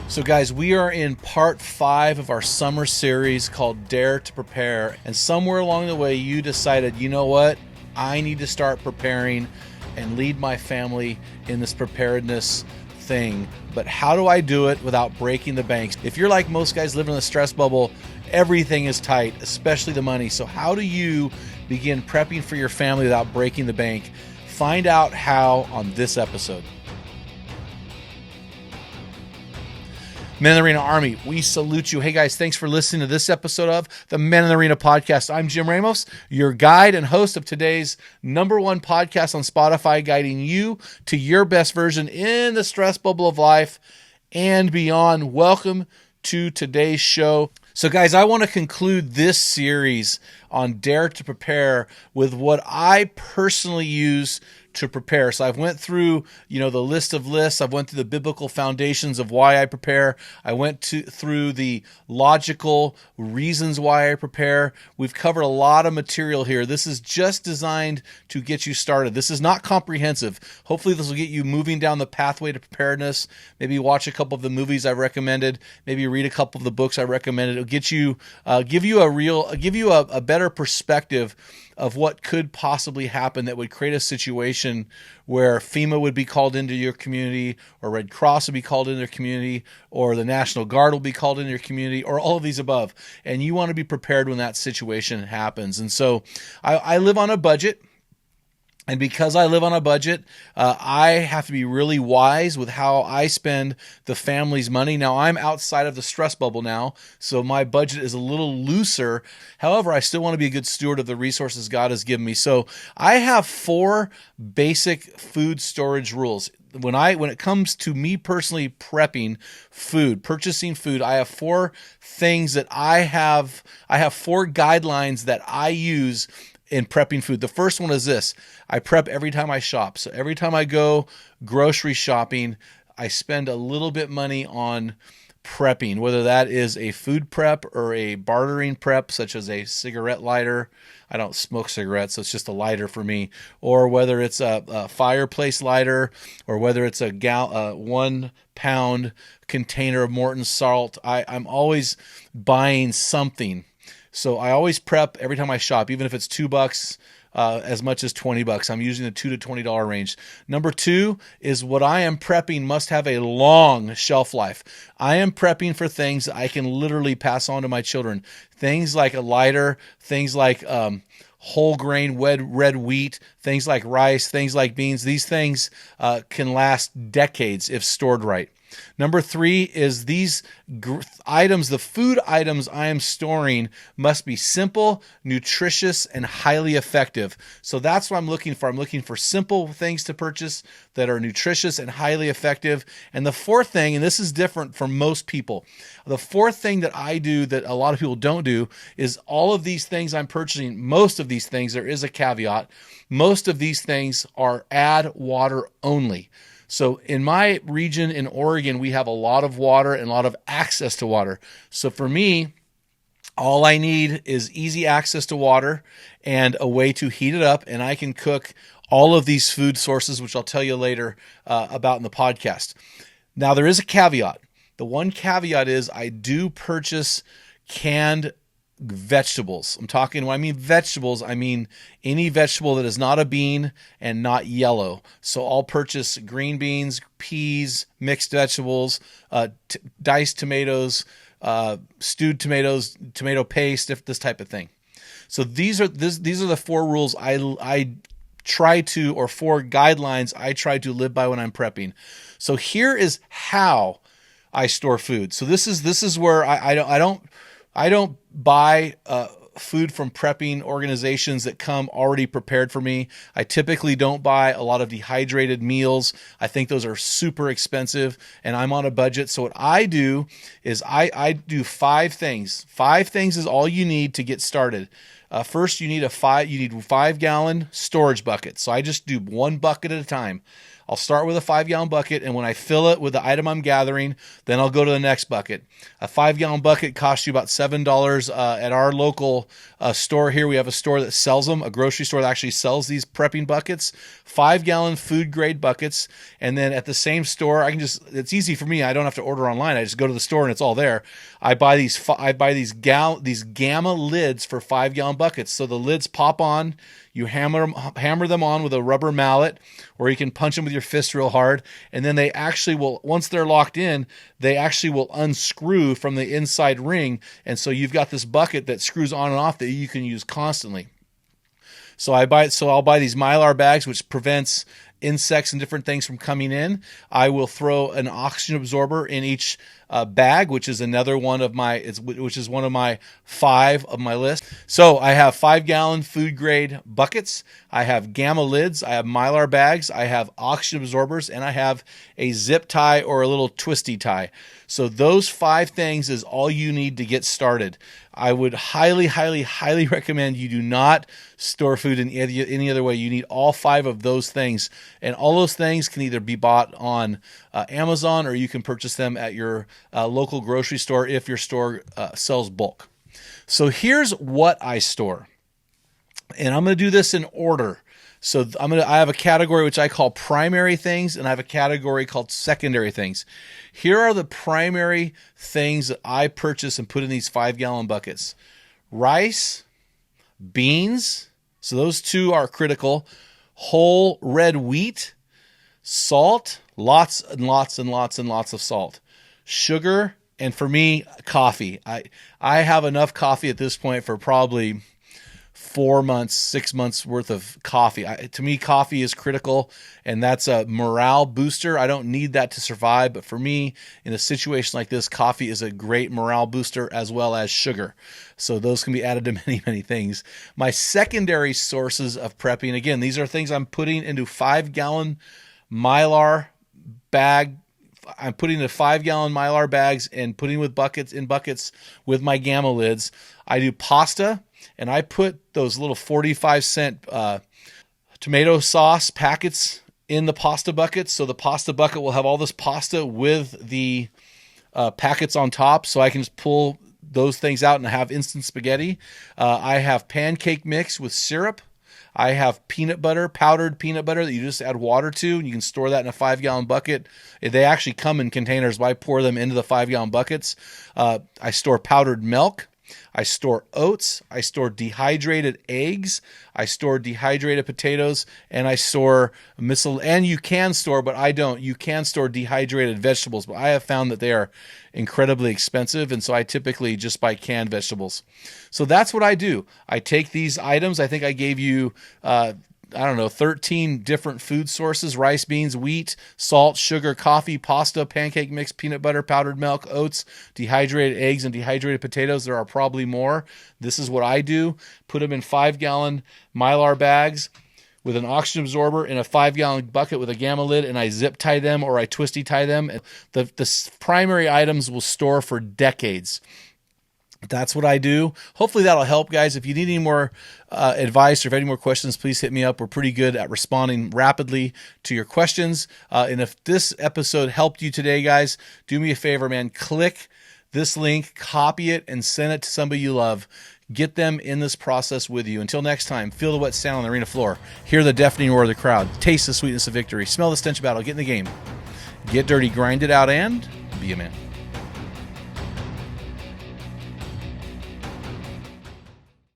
So guys, we are in part 5 of our summer series called Dare to Prepare. And somewhere along the way, you decided, you know what? I need to start preparing and lead my family in this preparedness thing. But how do I do it without breaking the bank? If you're like most guys living in a stress bubble, everything is tight, especially the money. So how do you begin prepping for your family without breaking the bank? Find out how on this episode. Men in the Arena Army, we salute you. Hey guys, thanks for listening to this episode of the Men in the Arena podcast. I'm Jim Ramos, your guide and host of today's #1 podcast on Spotify, guiding you to your best version in the stress bubble of life and beyond. Welcome to today's show. So guys, I want to conclude this series on Dare to Prepare with what I personally use to prepare. So I've went through, the list of lists. I've went through the biblical foundations of why I prepare. I went through the logical reasons why I prepare. We've covered a lot of material here. This is just designed to get you started. This is not comprehensive. Hopefully this will get you moving down the pathway to preparedness. Maybe watch a couple of the movies I recommended. Maybe read a couple of the books I recommended. It'll get you, give you a better perspective of what could possibly happen that would create a situation where FEMA would be called into your community, or Red Cross would be called into your community, or the National Guard will be called into your community, or all of these above. And you want to be prepared when that situation happens. And so I live on a budget. And because I live on a budget, I have to be really wise with how I spend the family's money. Now, I'm outside of the stress bubble now, so my budget is a little looser. However, I still want to be a good steward of the resources God has given me. So I have 4 basic food storage rules. When it comes to me personally prepping food, purchasing food, I have 4 things that I have 4 guidelines that I use in prepping food. The first one is this: I prep every time I shop. So every time I go grocery shopping, I spend a little bit money on prepping, whether that is a food prep or a bartering prep, such as a cigarette lighter. I don't smoke cigarettes, so it's just a lighter for me. Or whether it's a fireplace lighter, or whether it's a 1 pound container of Morton salt. I'm always buying something. So I always prep every time I shop, even if it's $2, as much as $20. I'm using the $2 to $20 range. Number 2 is what I am prepping must have a long shelf life. I am prepping for things that I can literally pass on to my children. Things like a lighter, things like whole grain red wheat, things like rice, things like beans. These things can last decades if stored right. Number 3 is these items, the food items I am storing must be simple, nutritious, and highly effective. So that's what I'm looking for. I'm looking for simple things to purchase that are nutritious and highly effective. And the 4th thing, and this is different for most people, the 4th thing that I do that a lot of people don't do is all of these things I'm purchasing, most of these things, there is a caveat, most of these things are add water only. So in my region in Oregon, we have a lot of water and a lot of access to water. So for me, all I need is easy access to water and a way to heat it up, and I can cook all of these food sources, which I'll tell you later about in the podcast. Now, there is a caveat. The one caveat is I do purchase canned vegetables. When I mean vegetables, I mean any vegetable that is not a bean and not yellow. So I'll purchase green beans, peas, mixed vegetables, diced tomatoes, stewed tomatoes, tomato paste, this type of thing. So these are the 4 rules I try to, or 4 guidelines I try to live by when I'm prepping. So here is how I store food. So this is where I don't buy food from prepping organizations that come already prepared for me. I typically don't buy a lot of dehydrated meals. I think those are super expensive, and I'm on a budget. So what I do is I do 5 things. 5 things is all you need to get started. First, you need a 5-gallon storage bucket. So I just do 1 bucket at a time. I'll start with a 5-gallon bucket, and when I fill it with the item I'm gathering, then I'll go to the next bucket. A 5-gallon bucket costs you about $7 at our local store here. We have a store that sells them, a grocery store that actually sells these prepping buckets, 5-gallon food grade buckets. And then at the same store, it's easy for me. I don't have to order online. I just go to the store and it's all there. I buy these gamma lids for 5-gallon buckets. So the lids pop on. You hammer them on with a rubber mallet, or you can punch them with your fist real hard, and then they actually will, once they're locked in, they actually will unscrew from the inside ring, and so you've got this bucket that screws on and off that you can use constantly. So I'll buy these Mylar bags, which prevents insects and different things from coming in. I will throw an oxygen absorber in each bag, which is another one of my, which is one of my 5 of my list. So I have 5-gallon food grade buckets. I have gamma lids. I have Mylar bags. I have oxygen absorbers, and I have a zip tie or a little twisty tie. So those 5 things is all you need to get started. I would highly, highly, highly recommend you do not store food in any other way. You need all 5 of those things. And all those things can either be bought on Amazon, or you can purchase them at your local grocery store if your store sells bulk. So here's what I store. And I'm going to do this in order. So I have a category which I call primary things, and I have a category called secondary things. Here are the primary things that I purchase and put in these 5-gallon buckets. Rice, beans, so those 2 are critical. Whole red wheat, salt, lots and lots and lots and lots of salt. Sugar, and for me, coffee. I have enough coffee at this point for probably 4 months, 6 months worth of coffee. To me, coffee is critical, and that's a morale booster. I don't need that to survive, but for me, in a situation like this, coffee is a great morale booster, as well as sugar. So those can be added to many, many things. My secondary sources of prepping, again, these are things I'm putting into 5-gallon Mylar bag. I'm putting the 5-gallon Mylar bags and putting in buckets with my gamma lids. I do pasta, and I put those little 45-cent tomato sauce packets in the pasta bucket. So the pasta bucket will have all this pasta with the packets on top, so I can just pull those things out and have instant spaghetti. I have pancake mix with syrup. I have peanut butter, powdered peanut butter that you just add water to, and you can store that in a 5-gallon bucket. They actually come in containers, but I pour them into the 5-gallon buckets. I store powdered milk. I store oats. I store dehydrated eggs. I store dehydrated potatoes, and I store and you can store, but I don't. You can store dehydrated vegetables, but I have found that they are incredibly expensive, and so I typically just buy canned vegetables. So that's what I do. I take these items. I think I gave you 13 different food sources: rice, beans, wheat, salt, sugar, coffee, pasta, pancake mix, peanut butter, powdered milk, oats, dehydrated eggs, and dehydrated potatoes. There are probably more. This is what I do. Put them in 5-gallon Mylar bags with an oxygen absorber in a 5-gallon bucket with a gamma lid, and I zip tie them or I twisty tie them. The primary items will store for decades. That's what I do. Hopefully that'll help, guys. If you need any more advice or if any more questions, please hit me up. We're pretty good at responding rapidly to your questions. And if this episode helped you today, guys, do me a favor, man. Click this link, copy it, and send it to somebody you love. Get them in this process with you. Until next time, feel the wet sound on the arena floor. Hear the deafening roar of the crowd. Taste the sweetness of victory. Smell the stench of battle. Get in the game. Get dirty, grind it out, and be a man.